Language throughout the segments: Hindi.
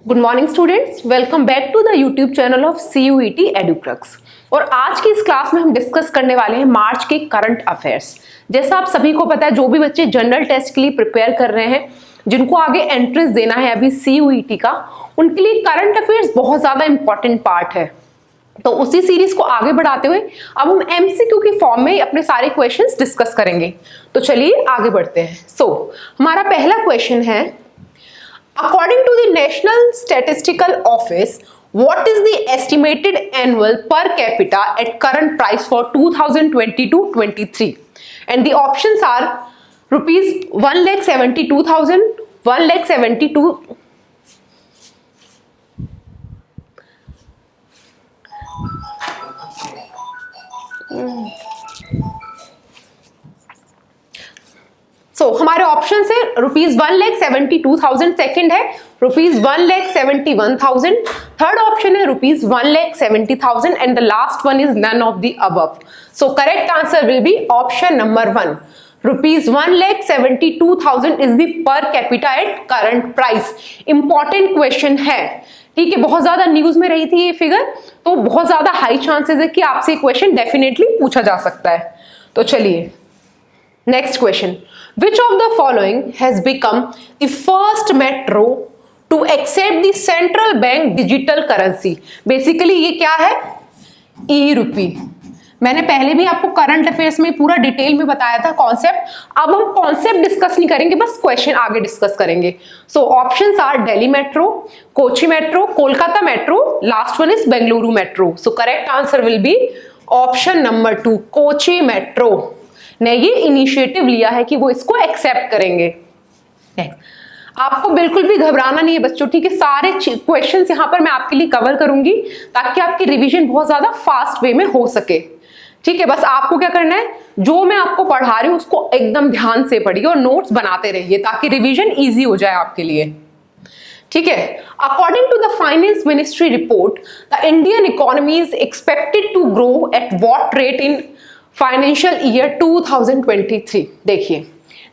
Good morning students, welcome back to the YouTube channel of CUET Edukrux. और आज की इस क्लास में हम डिस्कस करने वाले हैं मार्च के करंट अफेयर्स। जैसा आप सभी को पता है, जो भी बच्चे जनरल टेस्ट के लिए प्रिपेयर कर रहे हैं, जिनको आगे एंट्रेंस देना है अभी CUET का, उनके लिए करंट अफेयर्स बहुत ज्यादा इंपॉर्टेंट पार्ट है। तो उसी सीरीज को आगे बढ़ाते हुए अब हम MCQ की फॉर्म में अपने सारे क्वेश्चंस डिस्कस करेंगे। तो चलिए आगे बढ़ते हैं। हमारा पहला क्वेश्चन है, according to the National Statistical Office, what is the estimated annual per capita at current price for 2022-23? And the options are rupees 1,72,000, 1,72,000, हमारे ऑप्शन है रुपीज 1,72,000, सेकेंड है रुपीज 1,71,000, थर्ड ऑप्शन है rupees 1,70,000 and the last one is none of the above. So correct answer will be option number 1, rupees 1,72,000 is the per capita at current price. Important question है, ठीक है, बहुत ज्यादा न्यूज में रही थी ये फिगर, तो बहुत ज्यादा हाई चांसेस है कि आपसे क्वेश्चन डेफिनेटली पूछा जा सकता है। तो चलिए next question, which of the following has become the first metro to accept the central bank digital currency? Basically ये क्या है, ई-रुपी। मैंने पहले भी आपको करंट अफेयर्स में पूरा डिटेल में बताया था कॉन्सेप्ट। अब हम कॉन्सेप्ट डिस्कस नहीं करेंगे, बस क्वेश्चन आगे डिस्कस करेंगे। So options are Delhi metro, Kochi metro, Kolkata metro, last one is Bengaluru metro. So correct answer will be option number 2, Kochi metro ने ये इनिशिएटिव लिया है कि वो इसको एक्सेप्ट करेंगे। आपको बिल्कुल भी घबराना नहीं है बच्चों, ठीक है। सारे क्वेश्चंस यहाँ पर मैं आपके लिए कवर करूंगी ताकि आपकी रिवीजन बहुत ज्यादा फास्ट वे में हो सके, ठीक है। बस आपको क्या करना है, जो मैं आपको पढ़ा रही हूँ उसको एकदम ध्यान से पढ़िए और नोट्स बनाते रहिए ताकि रिवीजन ईजी हो जाए आपके लिए, ठीक है। According to the finance ministry report, the Indian economy is expected to grow at what rate in financial year 2023। देखिए,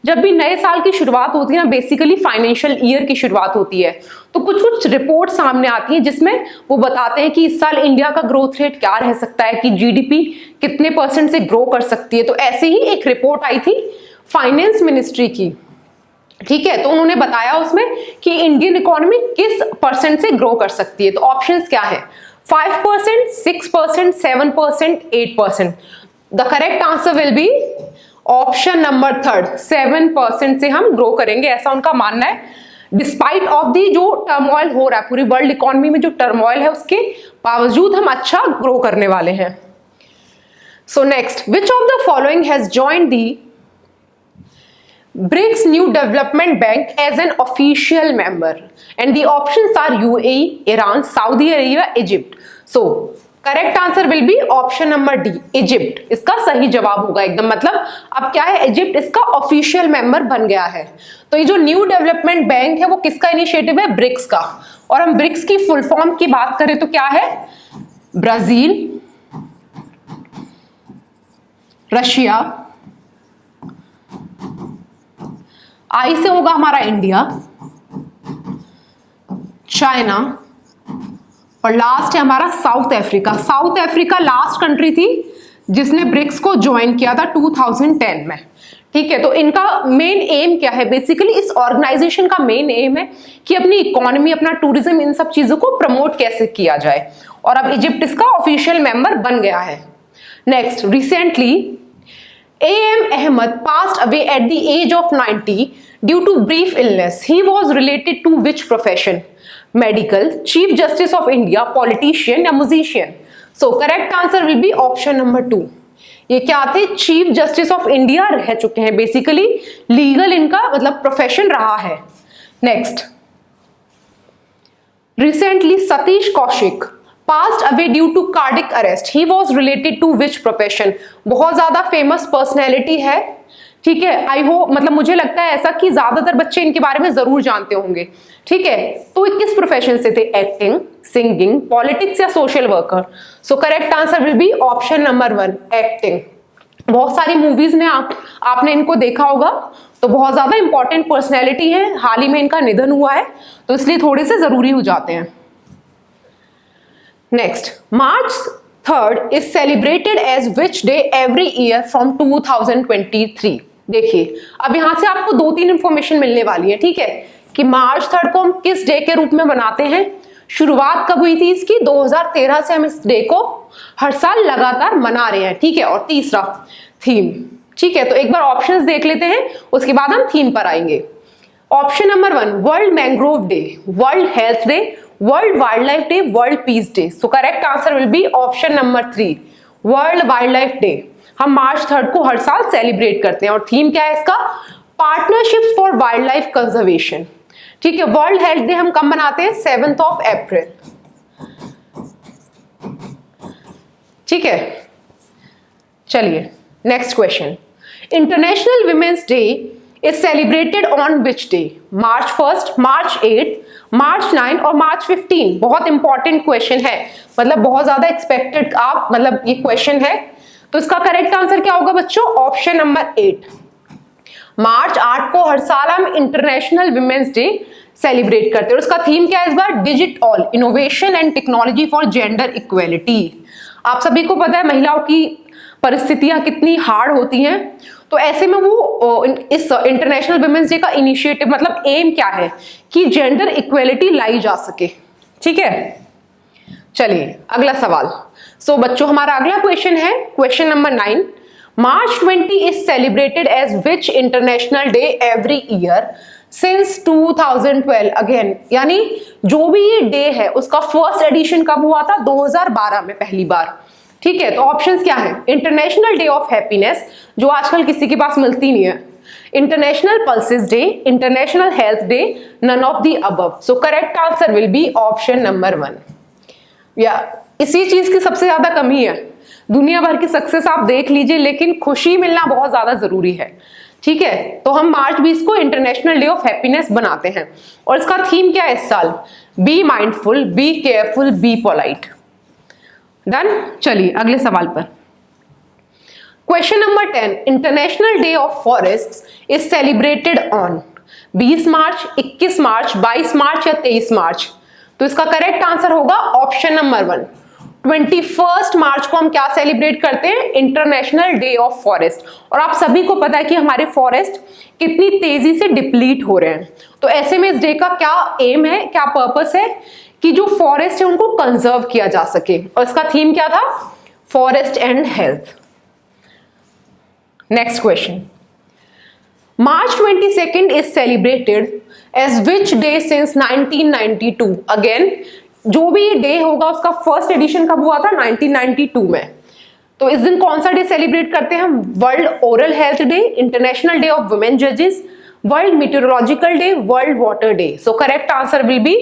जब भी नए साल की शुरुआत होती है ना, बेसिकली फाइनेंशियल ईयर की शुरुआत होती है, तो कुछ कुछ रिपोर्ट सामने आती है जिसमें वो बताते हैं कि इस साल इंडिया का ग्रोथ रेट क्या रह सकता है, कि जीडीपी कितने % से ग्रो कर सकती है। तो ऐसे ही एक रिपोर्ट आई थी फाइनेंस मिनिस्ट्री की, ठीक है। तो उन्होंने बताया उसमें कि इंडियन इकोनॉमी किस % से ग्रो कर सकती है। तो ऑप्शंस क्या है, 5%, 6%, 7%, 8%। The correct answer will be option number 3, 7% से हम ग्रो करेंगे, ऐसा उनका मानना है। डिस्पाइट ऑफ दी जो टर्मोइल हो रहा है पूरी वर्ल्ड इकोनॉमी में, जो टर्मोइल है उसके बावजूद हम अच्छा ग्रो करने वाले हैं। So next, which of the following has joined the BRICS New Development Bank as an official member? And the options are UAE, Iran, Saudi Arabia, Egypt. So correct answer will be option number D, Egypt इसका सही जवाब होगा एकदम। मतलब अब क्या है, इजिप्ट इसका ऑफिशियल मेंबर बन गया है। तो ये जो न्यू डेवलपमेंट बैंक है वो किसका इनिशिएटिव है, ब्रिक्स का। और हम ब्रिक्स की फुल फॉर्म की बात करें तो क्या है, ब्राजील, रशिया, आई से होगा हमारा इंडिया, चाइना, और लास्ट है हमारा south Africa. South Africa last country थी जिसने ब्रिक्स को ज्वाइन किया था 2010 में, ठीक है। तो इनका मेन एम क्या है, बेसिकली इस ऑर्गेनाइजेशन का मेन एम है कि अपनी इकोनॉमी, अपना टूरिज्म, इन सब चीजों को प्रमोट कैसे किया जाए। और अब इजिप्ट इसका ऑफिशियल मेंबर बन गया है। Next, recently AM Ahmed passed away at the age of 90 due to brief illness. He was related to which profession? Medical, Chief Justice of India, politician या musician? So correct answer will be option number 2. ये क्या थे, चीफ जस्टिस ऑफ इंडिया रह चुके हैं, बेसिकली लीगल इनका मतलब प्रोफेशन रहा है। Next, recently Satish Kaushik passed away due to cardiac arrest. He was related to which profession? बहुत ज्यादा फेमस पर्सनैलिटी है, ठीक है। आई होप, मतलब मुझे लगता है ऐसा कि ज्यादातर बच्चे इनके बारे में जरूर जानते होंगे, ठीक है। तो किस प्रोफेशन से थे, एक्टिंग, सिंगिंग, पॉलिटिक्स या social worker? So correct answer will be option number 1, acting. बहुत सारी मूवीज में आपने इनको देखा होगा, तो बहुत ज्यादा इंपॉर्टेंट पर्सनैलिटी है, हाल ही में इनका निधन हुआ है, तो इसलिए थोड़े से जरूरी हो जाते हैं। Next, March 3rd is celebrated as which day every year from 2023। देखिए अब यहां से आपको 2-3 इंफॉर्मेशन मिलने वाली है, ठीक है, कि मार्च 3rd को हम किस डे के रूप में मनाते हैं, शुरुआत कब हुई थी इसकी, 2013 से हम इस डे को हर साल लगातार मना रहे हैं, ठीक है। और तीसरा थीम, ठीक है, तो एक बार ऑप्शंस देख लेते हैं, उसके बाद हम थीम पर आएंगे। Option number 1 world mangrove day, world health day, world wild life day, world peace day. So correct answer will be option number 3 world wild life day. हम मार्च 3rd को हर साल सेलिब्रेट करते हैं और थीम क्या है इसका, partnerships for wild life conservation, ठीक है। वर्ल्ड हेल्थ डे हम कब मनाते हैं, 7 अप्रैल, ठीक है। चलिए next question, international women's day is celebrated on which day, March 1st, मार्च 8, मार्च 9 और मार्च 15। बहुत इंपॉर्टेंट क्वेश्चन है, मतलब बहुत ज्यादा एक्सपेक्टेड आप मतलब ये क्वेश्चन है, तो इसका करेक्ट आंसर क्या होगा बच्चों, ऑप्शन नंबर 8 मार्च 8 को हर साल हम इंटरनेशनल विमेन्स डे सेलिब्रेट करते हैं और उसका थीम क्या है इस बार, digit all innovation and technology for gender equality. आप सभी को पता है महिलाओं की परिस्थितियां कितनी हार्ड होती हैं, तो ऐसे में वो इस इंटरनेशनल विमेन्स डे का इनिशिएटिव मतलब एम क्या है कि जेंडर इक्वेलिटी लाई जा सके, ठीक है। चलिए अगला सवाल। सो बच्चों हमारा अगला क्वेश्चन है question number 9, March 20 is celebrated as which international day every year since 2012। Again यानी जो भी ये डे है उसका फर्स्ट एडिशन कब हुआ था, 2012 में पहली बार, ठीक है। तो ऑप्शंस क्या है, इंटरनेशनल डे ऑफ हैप्पीनेस जो आजकल किसी के पास मिलती नहीं है, international pulses day, international health day, none of the above. So correct answer will be option number 1। या इसी चीज की सबसे ज्यादा कमी है, दुनिया भर की सक्सेस आप देख लीजिए लेकिन खुशी मिलना बहुत ज्यादा जरूरी है, ठीक है। तो हम मार्च 20 को इंटरनेशनल डे ऑफ हैप्पीनेस बनाते हैं और इसका थीम क्या है इस साल, be mindful, be careful, be polite. Done. चलिए अगले सवाल पर, question number 10, international day of forest is celebrated on 20 मार्च, 21 मार्च, 22 मार्च या 23 मार्च। तो इसका करेक्ट आंसर होगा ऑप्शन नंबर 1 21 मार्च को हम क्या सेलिब्रेट करते हैं, इंटरनेशनल डे ऑफ फॉरेस्ट। और आप सभी को पता है कि हमारे फॉरेस्ट कितनी तेजी से डिप्लीट हो रहे हैं, तो ऐसे में इस डे का क्या एम है, क्या पर्पस है कि जो फॉरेस्ट है उनको कंजर्व किया जा सके, और इसका थीम क्या था, forest and health. Next question, March 22 is celebrated as which day since 1992। Again जो भी डे होगा उसका फर्स्ट एडिशन कब हुआ था, 1992 में। तो इस दिन कौन सा डे सेलिब्रेट करते हैं हम, world oral health day, international day of women जजेस, world meteorological day, world water day. So correct answer will be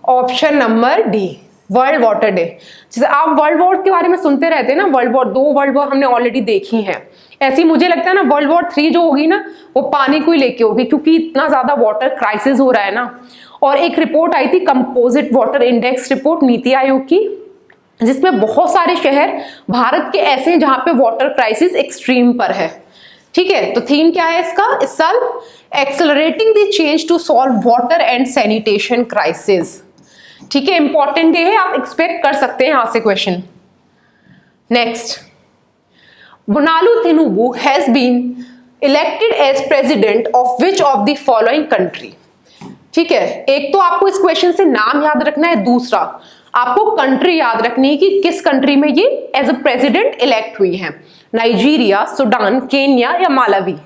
option number D, world water day. जैसे आप वर्ल्ड वॉर के बारे में सुनते रहते हैं ना, वर्ल्ड वॉर 2 वर्ल्ड वॉर हमने ऑलरेडी देखी है, ऐसे ही मुझे लगता है ना वर्ल्ड वॉर 3 जो होगी ना वो पानी को ही लेके होगी, क्योंकि इतना ज्यादा वाटर क्राइसिस हो रहा है ना। और एक रिपोर्ट आई थी composite water index report NITI Aayog की, जिसमें बहुत सारे शहर भारत के ऐसे हैं जहां पे वाटर क्राइसिस एक्सट्रीम पर है, ठीक है। तो थीम क्या है इसका इस साल, accelerating the change to solve water and sanitation crisis, ठीक है। इंपॉर्टेंट डे है, आप एक्सपेक्ट कर सकते हैं यहां से question. Next, Bonalu Tinubu has been elected as president of which of the following country। ठीक है, एक तो आपको इस क्वेश्चन से नाम याद रखना है, दूसरा आपको कंट्री याद रखनी है कि किस कंट्री में ये एज अ प्रेसिडेंट इलेक्ट हुई है, नाइजीरिया, सूडान, केन्या या Malawi.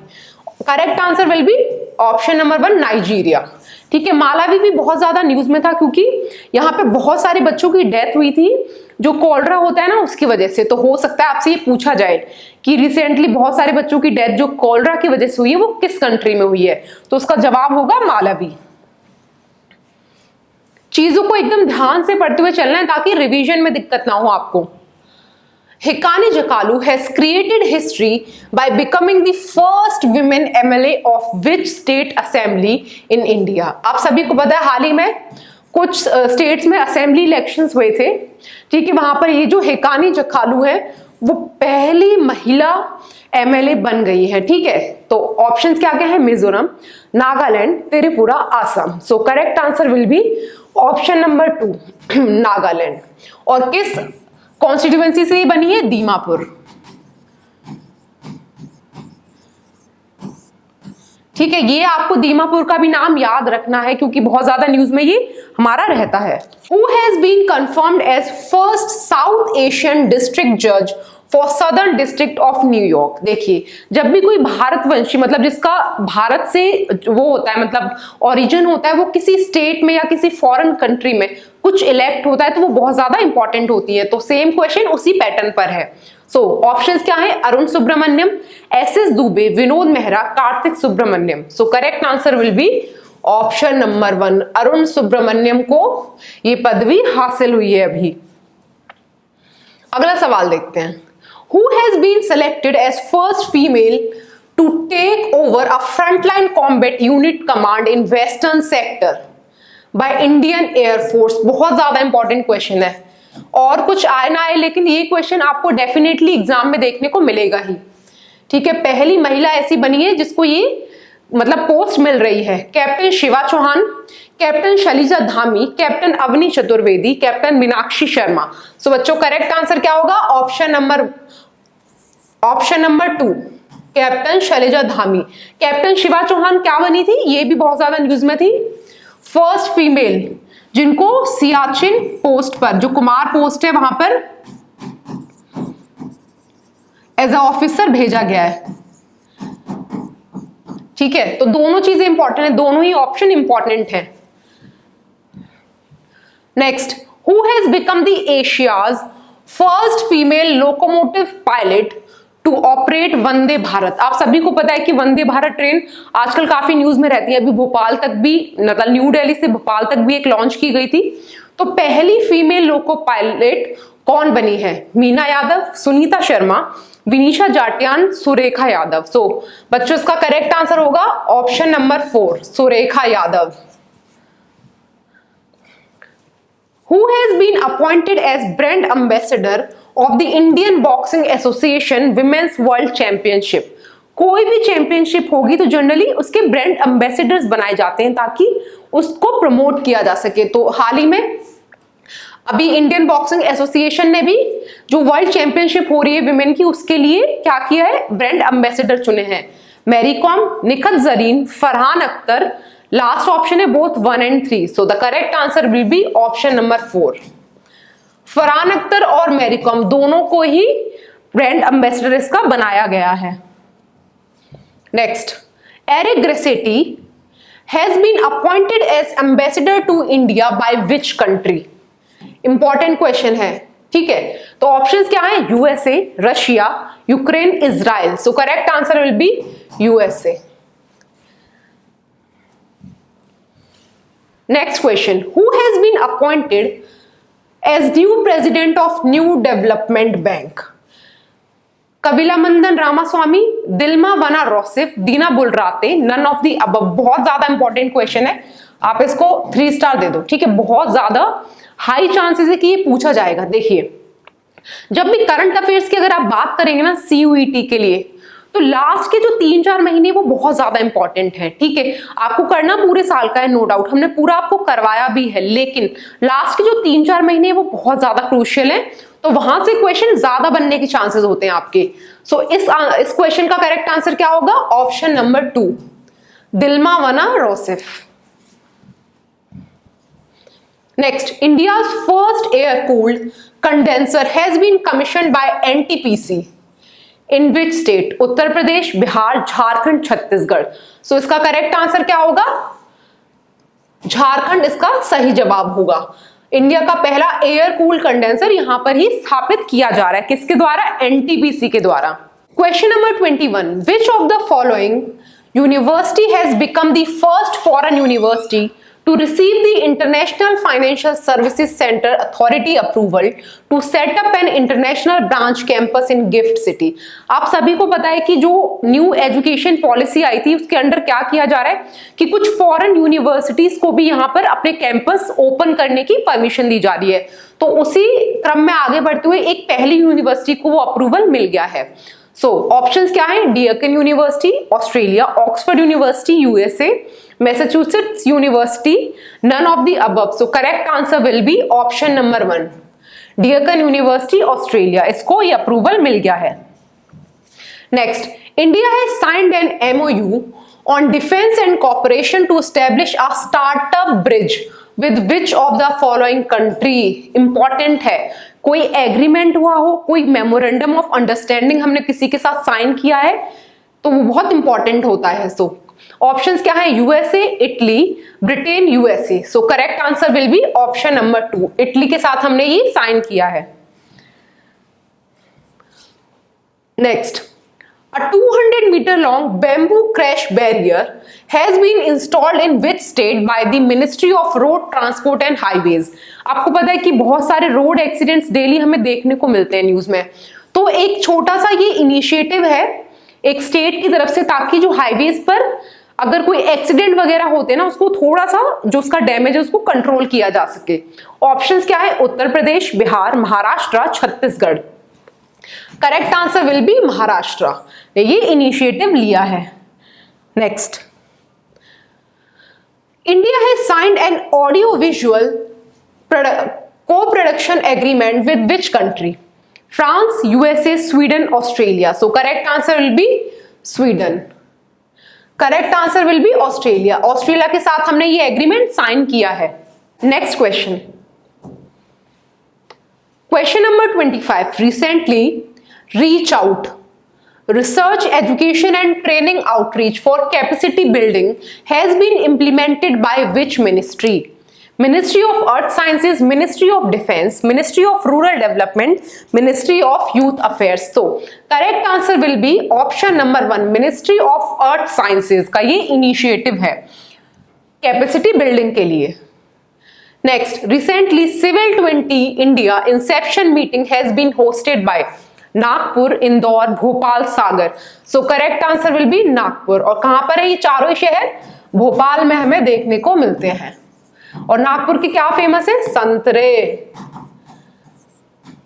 Correct answer will be option number 1 Nigeria, ठीक है। मालावी भी बहुत ज्यादा न्यूज में था क्योंकि यहाँ पे बहुत सारे बच्चों की डेथ हुई थी जो कोलरा होता है ना उसकी वजह से। तो हो सकता है आपसे ये पूछा जाए कि रिसेंटली बहुत सारे बच्चों की डेथ जो कोलरा की वजह से हुई है वो किस कंट्री में हुई है, तो उसका जवाब होगा मालावी। चीजों को एकदम ध्यान से पढ़ते हुए चलना है ताकि रिवीजन में दिक्कत ना हो आपको। Hekane Jakalu has created history by becoming the first women MLA of which state assembly in India। आप सभी को पता है हाल ही में कुछ स्टेट्स में असेंबली इलेक्शंस हुए थे, ठीक है। वहां पर ये जो हेकानी जकालू है वो पहली महिला एमएलए बन गई है, ठीक है। तो ऑप्शंस क्या क्या है, Mizoram, Nagaland, Tripura, Assam. So correct answer will be option number 2 Nagaland. और किस कॉन्स्टिट्यूएंसी से बनी है, दीमापुर, ठीक है। ये आपको दीमापुर का भी नाम याद रखना है क्योंकि बहुत ज्यादा न्यूज में ये हमारा रहता है। Who has been confirmed as first South Asian district judge for Southern District of New York? देखिए, जब भी कोई भारतवंशी, मतलब जिसका भारत से वो होता है, मतलब ओरिजिन होता है, वो किसी स्टेट में या किसी फॉरेन कंट्री में कुछ इलेक्ट होता है तो वो बहुत ज्यादा इंपॉर्टेंट होती है। तो सेम क्वेश्चन उसी पैटर्न पर है। सो ऑप्शंस क्या है, Arun Subramanyam, S Dubey, Vinod Mehra, Kartik Subramanyam. So correct answer will be option number 1, Arun Subramanyam को ये पदवी हासिल हुई है अभी। अगला सवाल देखते हैं। Who has been selected as first female to take over a frontline combat unit command in Western sector by Indian Air Force? बहुत ज्यादा इंपॉर्टेंट क्वेश्चन है और कुछ आए ना आए लेकिन ये क्वेश्चन आपको डेफिनेटली एग्जाम में देखने को मिलेगा ही, ठीक है। पहली महिला ऐसी बनी है जिसको ये मतलब पोस्ट मिल रही है। Captain Shiva Chauhan, captain Shailja Dhami, captain Avani Chaturvedi, captain Meenakshi Sharma. So बच्चों करेक्ट आंसर क्या होगा, option number 2 captain Shailja Dhami. Captain Shiva Chauhan क्या बनी थी, ये भी बहुत ज्यादा न्यूज में थी, फर्स्ट फीमेल जिनको सियाचिन पोस्ट पर, जो कुमार पोस्ट है वहां पर एज अ ऑफिसर भेजा गया है, ठीक है। तो दोनों चीजें इंपॉर्टेंट है, दोनों ही ऑप्शन इंपॉर्टेंट है। Next, who has become the Asia's first female locomotive pilot to operate Vande Bharat? आप सभी को पता है कि वंदे भारत ट्रेन आजकल काफी न्यूज में रहती है। अभी भोपाल तक भी, मतलब न्यू दिल्ली से भोपाल तक भी एक लॉन्च की गई थी। तो पहली फीमेल लोको पायलट कौन बनी है, मीना यादव, सुनीता शर्मा, विनीशा जाटियान, सुरेखा यादव। सो बच्चों इसका करेक्ट आंसर होगा option number 4 Surekha Yadav. Who has been appointed as brand ambassador of the Indian Boxing Association Women's World Championship? कोई भी चैंपियनशिप होगी तो जनरली उसके ब्रांड एम्बेसडर्स बनाए जाते हैं ताकि उसको प्रमोट किया जा सके। तो हाल ही में अभी इंडियन बॉक्सिंग एसोसिएशन ने भी जो वर्ल्ड चैंपियनशिप हो रही है विमेन की, उसके लिए क्या किया है, ब्रांड एम्बेसडर चुने हैं। मैरी कॉम, निखत जरीन, फरहान अख्तर, लास्ट ऑप्शन है both 1 and 3। So the correct answer will be option number 4। Farhan Akhtar और मैरी कॉम दोनों को ही ब्रांड एम्बेसडर इसका बनाया गया है। Next, Eric Garcetti has been appointed as ambassador to India by which country? Important question है, ठीक है। तो ऑप्शंस क्या है, USA, Russia, Ukraine, Israel. So correct answer will be USA. Next question, who has been appointed as new president of New Development Bank? कविलामंदन Ramaswamy, Dilma Vana Rousseff, Dina Boluarte, none of the above. बहुत ज्यादा इंपॉर्टेंट क्वेश्चन है, आप इसको 3 स्टार दे दो, ठीक है। बहुत ज्यादा हाई चांसेस है कि ये पूछा जाएगा। देखिए, जब भी करंट अफेयर्स की अगर आप बात करेंगे ना सीयूईटी के लिए, तो लास्ट के जो 3-4 महीने वो बहुत ज्यादा इंपॉर्टेंट है, ठीक है। आपको करना पूरे साल का है, नो डाउट, हमने पूरा आपको करवाया भी है, लेकिन लास्ट के जो 3-4 महीने वो बहुत ज्यादा क्रूशियल है। तो वहां से क्वेश्चन ज्यादा बनने के चांसेस होते हैं आपके। सो इस क्वेश्चन का करेक्ट आंसर क्या होगा, option number 2 Dilma Vana Rousseff. Next, India's first air cooled condenser has been commissioned by NTPC in which state? Uttar Pradesh, Bihar, Jharkhand, Chhattisgarh. So इसका करेक्ट आंसर क्या होगा, झारखंड इसका सही जवाब होगा। इंडिया का पहला एयर कूल्ड कंडेंसर यहां पर ही स्थापित किया जा रहा है, किसके द्वारा, एनटीपीसी के द्वारा। Question number 21, which of the following university has become the first foreign university to receive the International Financial Services Center Authority approval to set up an international branch campus in GIFT City? आप सभी को पता है कि जो न्यू एजुकेशन पॉलिसी आई थी उसके अंडर क्या किया जा रहा है कि कुछ फॉरेन यूनिवर्सिटीज को भी यहाँ पर अपने कैंपस ओपन करने की परमिशन दी जा रही है। तो उसी क्रम में आगे बढ़ते हुए एक पहली यूनिवर्सिटी को वो अप्रूवल मिल गया है। सो ऑप्शंस क्या है? Deakin university Australia, Oxford university USA, Massachusetts university, none of the above. So correct answer will be option number 1, Deakin university Australia, इसको ये अप्रूवल मिल गया है। Next, India has signed an MOU on defense and cooperation to establish a startup bridge with which of the following country। Important है, कोई एग्रीमेंट हुआ हो, कोई मेमोरेंडम ऑफ अंडरस्टैंडिंग हमने किसी के साथ साइन किया है, तो वो बहुत इंपॉर्टेंट होता है। सो ऑप्शंस क्या है? USA, Italy, Britain, USA. So correct answer will be option number 2, Italy के साथ हमने ये साइन किया है। Next, a 200-meter long bamboo crash barrier has been installed in which state by the Ministry of Road Transport and Highways। आपको पता है कि बहुत सारे रोड एक्सीडेंट्स डेली हमें देखने को मिलते हैं न्यूज में, तो एक छोटा सा ये इनिशिएटिव है एक स्टेट की तरफ से, ताकि जो हाईवेज पर अगर कोई एक्सीडेंट वगैरह होते हैं ना, उसको थोड़ा सा जो उसका डैमेज है उसको कंट्रोल किया जा सके। ऑप्शंस क्या है? Uttar Pradesh, Bihar, Maharashtra, Chhattisgarh. Correct answer will be Maharashtra ने ये इनिशिएटिव लिया है। Next, India has signed an audio visual co production agreement with which country? France, USA, Sweden, Australia. So correct answer will be Sweden. Correct answer will be Australia, Australia के साथ हमने ये एग्रीमेंट साइन किया है। Next question, question number 25, recently reach out research education and training outreach for capacity building has been implemented by which ministry? Ministry of Earth Sciences, Ministry of Defense, Ministry of Rural Development, Ministry of Youth Affairs। So correct answer will be option number 1, Ministry of Earth Sciences का ये इनिशिएटिव है कैपेसिटी बिल्डिंग के लिए। Next, recently Civil 20 India Inception meeting has been hosted by Nagpur, Indore, Bhopal, Sagar. So correct answer will B Nagpur. और कहां पर है ये चारों शहर? भोपाल में हमें देखने को मिलते हैं। और नागपुर की क्या फेमस है? संतरे।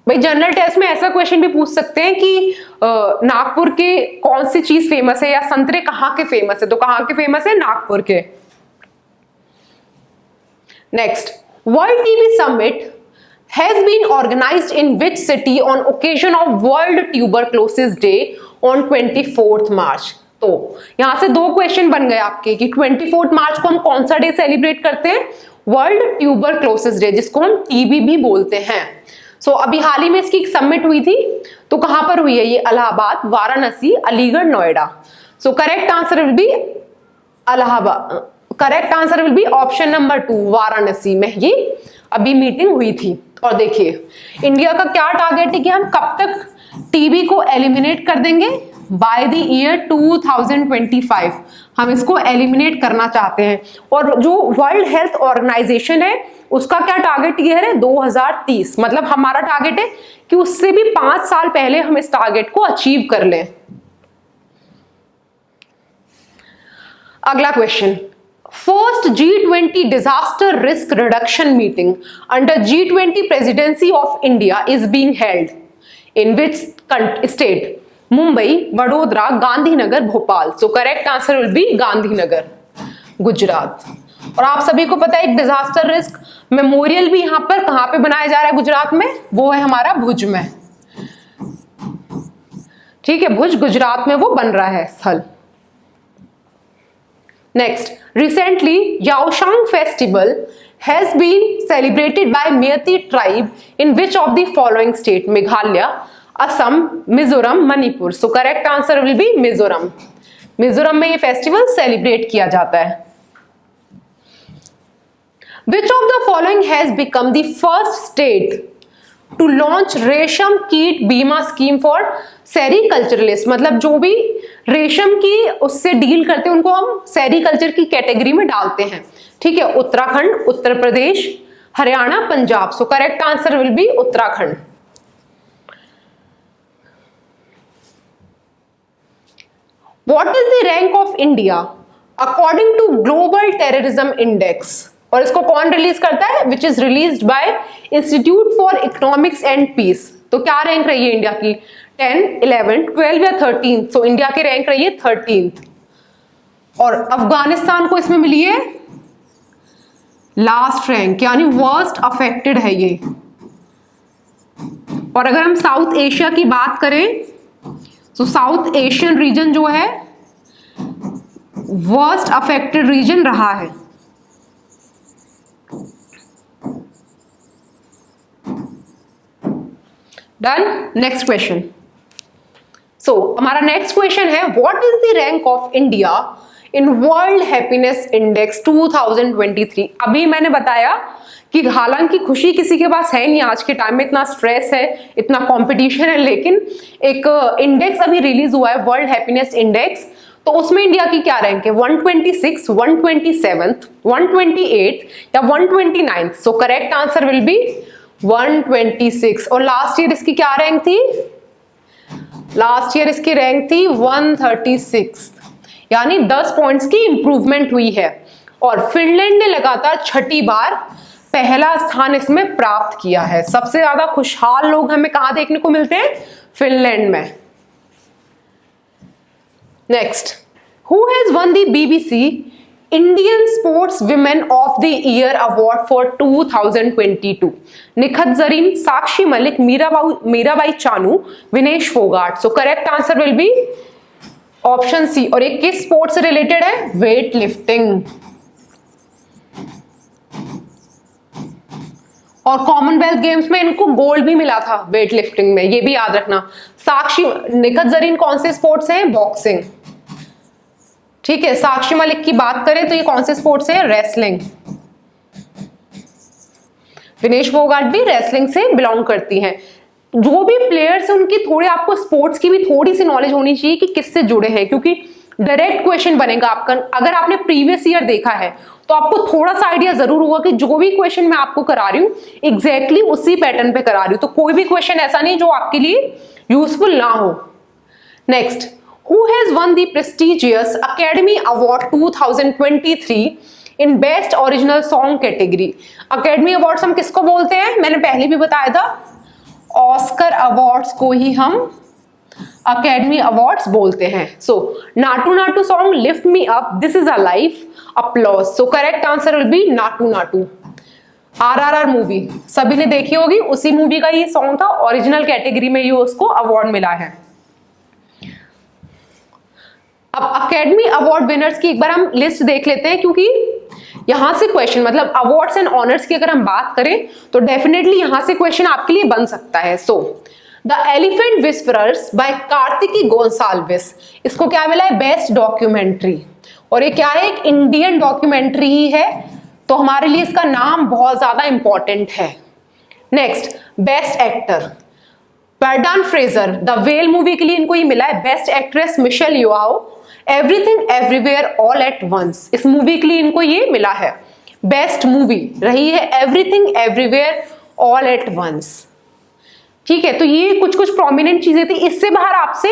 भाई जनरल टेस्ट में ऐसा क्वेश्चन भी पूछ सकते हैं कि नागपुर की कौन सी चीज फेमस है, या संतरे कहाँ के फेमस है, तो कहाँ के फेमस है? नागपुर के। Next, world TB summit has been organized in which city on occasion of World Tuberculosis Day on 24th March? तो यहां से दो क्वेश्चन बन गए आपके कि 24 मार्च को हम कौन सा डे सेलिब्रेट करते हैं? वर्ल्ड ट्यूबरक्लोसिस डे, जिसको हम टीबी भी बोलते हैं। सो अभी हाल ही में इसकी एक समिट हुई थी, तो कहां पर हुई है ये? इलाहाबाद, वाराणसी, अलीगढ़, नोएडा। सो correct answer will B Allahabad. Correct answer will be option number 2, Varanasi में ये अभी मीटिंग हुई थी। और देखिए इंडिया का क्या टारगेट है कि हम कब तक टीबी को एलिमिनेट कर देंगे? बाय द ईयर 2025 हम इसको एलिमिनेट करना चाहते हैं। और जो वर्ल्ड हेल्थ ऑर्गेनाइजेशन है उसका क्या टारगेट ईयर है? 2030। मतलब हमारा टारगेट है कि उससे भी 5 साल पहले हम इस टारगेट को अचीव कर लें। अगला question, First G20 disaster risk reduction meeting under G20 presidency of India is being held in which state? Mumbai, Vadodara, Gandhinagar, Bhopal। So correct answer will be Gandhinagar, Gujarat. और आप सभी को पता है एक डिजास्टर रिस्क मेमोरियल भी यहाँ पर कहाँ पे बनाया जा रहा है गुजरात में? वो है हमारा भुज में। ठीक है, भुज गुजरात में वो बन रहा है स्थल। Next, recently Yaoshang festival has been celebrated by Meitei tribe in which of the following state? Meghalaya, Assam, Mizoram, Manipur। So correct answer will be Mizoram। Mizoram में ये फेस्टिवल सेलिब्रेट किया जाता है। Which of the following has become the first state to launch रेशम कीट बीमा स्कीम फॉर सेरिकल्चरलिस्ट? मतलब जो भी रेशम की उससे डील करते हैं उनको हम सेरिकल्चर की कैटेगरी में डालते हैं। ठीक है, Uttarakhand, Uttar Pradesh, Haryana, Punjab. So correct answer will be Uttarakhand. What is the rank of India according to Global Terrorism Index? और इसको कौन रिलीज करता है? Which is released by institute for economics and peace. तो क्या रैंक रही है इंडिया की? 10, 11, 12 या 13? सो इंडिया की रैंक रही है 13th। और अफगानिस्तान को इसमें मिली है लास्ट रैंक, यानी वर्स्ट अफेक्टेड है ये। और अगर हम साउथ एशिया की बात करें तो साउथ एशियन रीजन जो है वर्स्ट अफेक्टेड रीजन रहा है। डन। Next question. सो हमारा नेक्स्ट क्वेश्चन है, what is the rank of India in world happiness index 2023। अभी मैंने बताया कि हालांकि खुशी किसी के पास है नहीं, आज के टाइम में इतना स्ट्रेस है, इतना कंपटीशन है, लेकिन एक इंडेक्स अभी रिलीज हुआ है वर्ल्ड हैप्पीनेस इंडेक्स, तो उसमें इंडिया की क्या रैंक है? 126, 127, 128 या 129? सो करेक्ट आंसर विल बी 126। और लास्ट ईयर इसकी क्या रैंक थी? लास्ट ईयर इसकी रैंक थी 136, यानी 10 पॉइंट्स की इंप्रूवमेंट हुई है। और फिनलैंड ने लगातार छठी बार पहला स्थान इसमें प्राप्त किया है। सबसे ज्यादा खुशहाल लोग हमें कहां देखने को मिलते हैं? फिनलैंड में। Next, who has won the BBC Indian sports women of the year award for 2022? Nikhat Zareen, Sakshi Malik, Mirabai Chanu, Vinesh Phogat. So correct answer will be option C. और ये किस स्पोर्ट से रिलेटेड है? Weight lifting. और कॉमनवेल्थ गेम्स में इनको गोल्ड भी मिला था वेट लिफ्टिंग में, ये भी याद रखना। साक्षी, निखत जरीन कौन से स्पोर्ट्स हैं? बॉक्सिंग। ठीक है, साक्षी मलिक की बात करें तो ये कौन से स्पोर्ट्स हैं? रेसलिंग। विनेश फोगाट भी रेसलिंग से बिलोंग करती हैं। जो भी प्लेयर्स हैं उनकी थोड़ी आपको स्पोर्ट्स की भी थोड़ी सी नॉलेज होनी चाहिए कि किससे जुड़े हैं, क्योंकि डायरेक्ट क्वेश्चन बनेगा आपका। अगर आपने प्रीवियस ईयर देखा है तो आपको थोड़ा सा आइडिया जरूर होगा कि जो भी क्वेश्चन मैं आपको करा रही हूँ एग्जैक्टली उसी पैटर्न पे करा रही हूँ, तो कोई भी क्वेश्चन ऐसा नहीं जो आपके लिए यूजफुल ना हो। Next, who has won the prestigious academy award 2023 in best original song category? Academy awards हम किसको बोलते हैं? मैंने पहले भी बताया था, ऑस्कर अवार्ड्स को ही हम अकेडमी अवार्ड्स बोलते हैं। So Naatu Naatu song, lift me up, this is a life, applause. So correct answer will be Naatu Naatu. RRR movie सभी ने देखी होगी, उसी मूवी का ये सॉन्ग था, ओरिजिनल कैटेगरी में ये उसको अवार्ड मिला है। अब अकेडमी अवार्ड विनर्स की एक बार हम लिस्ट देख लेते हैं, क्योंकि यहां से क्वेश्चन, मतलब अवार्ड्स एंड ऑनर्स की अगर हम बात करें तो डेफिनेटली यहां से क्वेश्चन आपके लिए बन सकता है। So the elephant whisperers by Kartiki Gonsalves, इसको क्या मिला है? Best documentary. और ये क्या है? एक इंडियन डॉक्यूमेंट्री ही है, तो हमारे लिए इसका नाम बहुत ज्यादा इंपॉर्टेंट है। Next, best actor Brendan Fraser, the whale movie के लिए इनको ये मिला है। Best actress Michelle Yeoh, everything everywhere all at once, इस मूवी के लिए इनको ये मिला है। बेस्ट मूवी रही है everything everywhere all at once. ठीक है, तो ये कुछ कुछ प्रोमिनेंट चीजें थी, इससे बाहर आपसे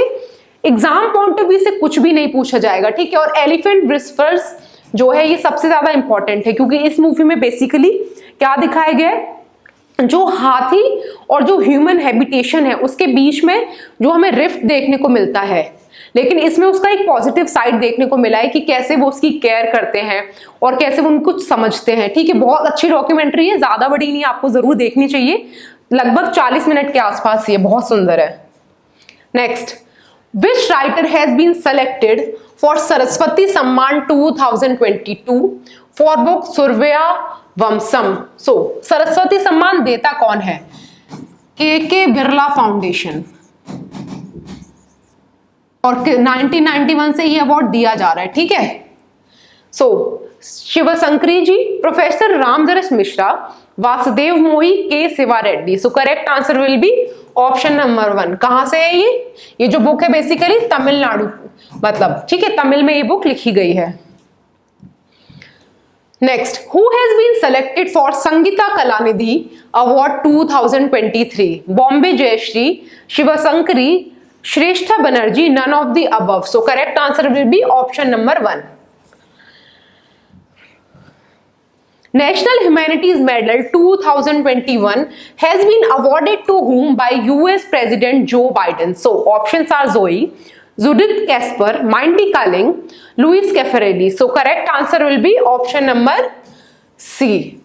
एग्जाम पॉइंट ऑफ व्यू से कुछ भी नहीं पूछा जाएगा। ठीक है, और एलिफेंट विस्परर्स जो है ये सबसे ज्यादा इंपॉर्टेंट है, क्योंकि इस मूवी में बेसिकली क्या दिखाया गया है? जो हाथी और जो ह्यूमन हैबिटेशन है उसके बीच में जो हमें रिफ्ट देखने को मिलता है, लेकिन इसमें उसका एक पॉजिटिव साइड देखने को मिला है कि कैसे वो उसकी केयर करते हैं और कैसे वो उनको समझते हैं। ठीक है, बहुत अच्छी डॉक्यूमेंट्री है, ज्यादा बड़ी नहीं, आपको जरूर देखनी चाहिए, लगभग 40 मिनट के आसपास ये बहुत सुंदर है। Next, which writer has been selected for Saraswati Samman 2022 for book Surya Vamsam? सो सरस्वती सम्मान देता कौन है? के बिरला फाउंडेशन, और 1991 से ये अवार्ड दिया जा रहा है। ठीक है, सो शिवशंकरी जी, प्रोफेसर रामदरस मिश्रा, वासुदेव मोई, के शिवा रेड्डी। सो correct answer will be option number 1। कहां से है ये जो बुक है बेसिकली तमिलनाडु, मतलब ठीक है, तमिल में ये बुक लिखी गई है। Next, who has been selected for Sangita Kalanidhi award 2023? Bombay Jayashri, Sivasankari, Shreshtha Banerjee, none of the above. So correct answer will be option number 1। National Humanities Medal 2021 has been awarded to whom by US President Joe Biden? So options are Zoe, Judith Casper, Mindy Kaling, Louis Caffarelli. So correct answer will be option number C.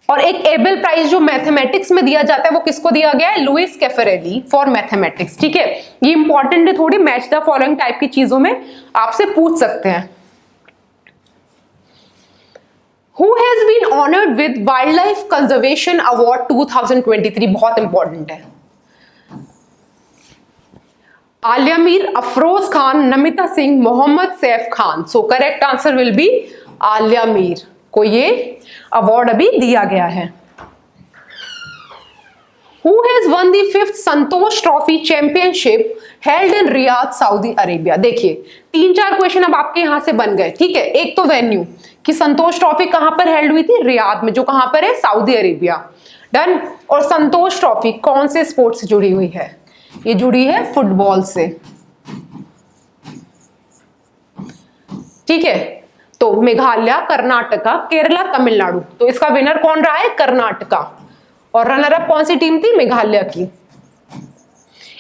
और एक एबल प्राइज जो मैथमेटिक्स में दिया जाता है वो किसको दिया गया है? Luis Caffarelli for mathematics. ठीक है, ये इंपॉर्टेंट है, थोड़ी मैच द फॉलोइंग टाइप की चीजों में आपसे पूछ सकते हैं। Who has been honored with Wildlife Conservation Award 2023? बहुत इंपॉर्टेंट है। Aaliya Mir, Afroz Khan, Namita Singh, Mohammad Saif Khan. So correct answer will be Aaliya Mir को ये अवार्ड अभी दिया गया है। Who has won the 5th Santosh trophy championship held in Riyadh, Saudi Arabia? देखिए 3-4 क्वेश्चन अब आपके यहां से बन गए। ठीक है, एक तो वेन्यू कि संतोष ट्रॉफी कहां पर हेल्ड हुई थी? रियाद में, जो कहां पर है? Saudi Arabia. डन। और संतोष ट्रॉफी कौन से स्पोर्ट से जुड़ी हुई है? ये जुड़ी है फुटबॉल से। ठीक है, तो मेघालय, कर्नाटका, केरला, तमिलनाडु। तो इसका विनर कौन रहा है? कर्नाटका। और रनर अप कौन सी टीम थी? मेघालय की।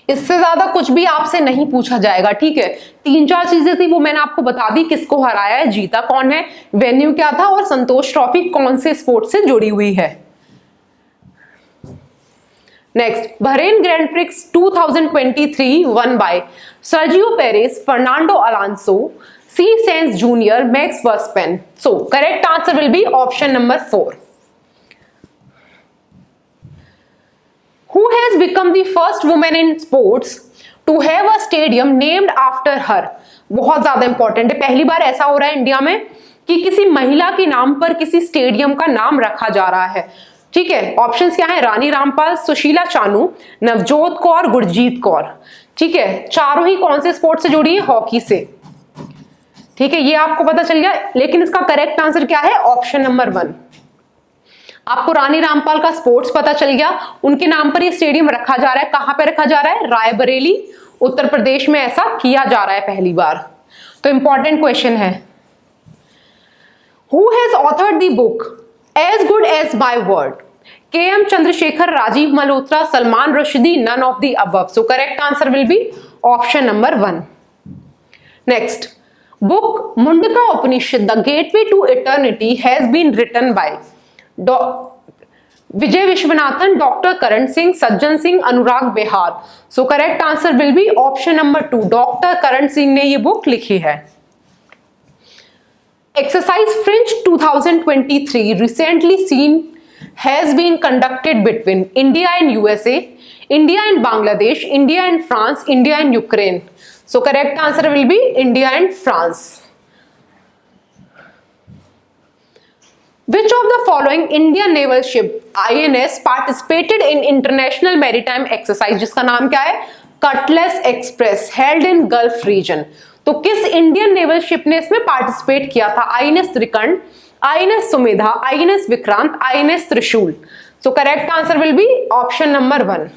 इससे ज्यादा कुछ भी आपसे नहीं पूछा जाएगा। ठीक है, 3-4 चीजें थी वो मैंने आपको बता दी, किसको हराया है, जीता कौन है, वेन्यू क्या था, और संतोष ट्रॉफी कौन से स्पोर्ट से जुड़ी हुई है। Next, Bahrain Grand Prix 2023 won by Sergio Perez, Fernando Alonso, C Sainz junior, Max Verstappen. So correct answer will be option number 4। Who has become the first woman in sports to have a stadium named after her? बहुत ज्यादा इंपॉर्टेंट है, पहली बार ऐसा हो रहा है इंडिया में कि किसी महिला के नाम पर किसी स्टेडियम का नाम रखा जा रहा है। ठीक है, ऑप्शंस क्या है? रानी रामपाल, सुशीला चानू, नवजोत कौर, गुरजीत कौर। ठीक है, चारों ही कौन से स्पोर्ट से जुड़ी है? हॉकी से। ठीक है, ये आपको पता चल गया, लेकिन इसका करेक्ट आंसर क्या है? Option number 1। आपको रानी रामपाल का स्पोर्ट्स पता चल गया, उनके नाम पर ये स्टेडियम रखा जा रहा है। कहां पे रखा जा रहा है? रायबरेली, उत्तर प्रदेश में ऐसा किया जा रहा है पहली बार। तो इंपॉर्टेंट क्वेश्चन है। Who has authored the book As Good as My Word? KM Chandrashekhar, Rajiv Malhotra, Salman Rushdie, none of the above. So correct answer will be option number 1. Next, book Mundaka Upanishad, The Gateway to Eternity has been written by Vijay Vishwanathan, doctor Karan Singh, Sajjan Singh, Anurag Behar. So correct answer will be option number 2, doctor Karan Singh ने ये बुक लिखी है। Exercise fringe 2023 recently seen has been conducted between India and USA, India and Bangladesh, India and France, India and Ukraine. So correct answer will be India and France. Which of the following Indian naval ship INS participated in international maritime exercise? जिसका नाम क्या है? Cutlass Express, held in Gulf region. तो किस इंडियन नेवल शिप ने इसमें पार्टिसिपेट किया था? INS Trikand, INS Sumedha, INS Vikrant, INS त्रिशूल। सो correct answer will be option number 1।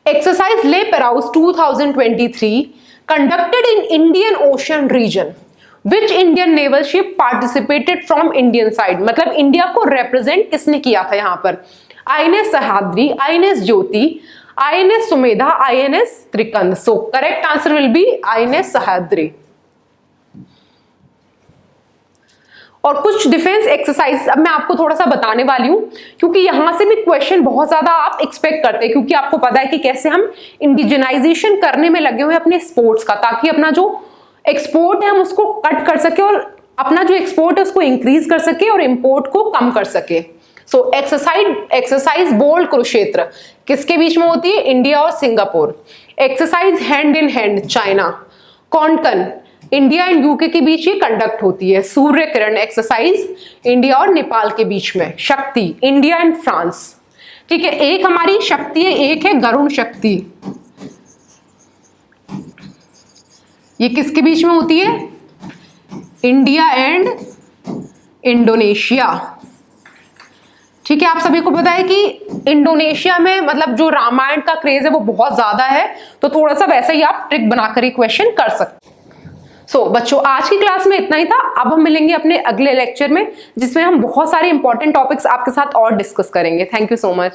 Exercise ले पेराउस 2023 conducted in Indian Ocean region. Which Indian naval ship participated from Indian side? मतलब इंडिया को रिप्रेजेंट किसने किया था यहाँ पर? INS Sahyadri, INS Jyoti, INS Sumedha, INS Trikand. So correct answer will be INS Sahyadri. और कुछ डिफेंस एक्सरसाइज अब मैं आपको थोड़ा सा बताने वाली हूं, क्योंकि यहां से भी क्वेश्चन बहुत ज्यादा आप एक्सपेक्ट करते हैं, क्योंकि आपको पता है कि कैसे हम इंडिजिनाइजेशन करने में लगे हुए अपने स्पोर्ट्स का, ताकि अपना जो एक्सपोर्ट है हम उसको कट कर सके और अपना जो एक्सपोर्ट है उसको इंक्रीज कर सके और इंपोर्ट को कम कर सके। सो एक्सरसाइज बोल्ड कुरुक्षेत्र किसके बीच में होती है? इंडिया और Singapore. Exercise hand in hand China, Konkan India and UK के बीच ये कंडक्ट होती है। सूर्य किरण एक्सरसाइज इंडिया और नेपाल के बीच में। शक्ति इंडिया एंड फ्रांस। ठीक है, एक हमारी शक्ति है, एक है गरुण शक्ति। ये किसके बीच में होती है? India and Indonesia. ठीक है, आप सभी को पता है कि इंडोनेशिया में मतलब जो रामायण का क्रेज है वो बहुत ज्यादा है, तो थोड़ा सा वैसा ही आप ट्रिक बनाकर ये क्वेश्चन कर सकते हैं। सो बच्चों, आज की क्लास में इतना ही था। अब हम मिलेंगे अपने अगले लेक्चर में, जिसमें हम बहुत सारे इंपॉर्टेंट टॉपिक्स आपके साथ और डिस्कस करेंगे। Thank you so much.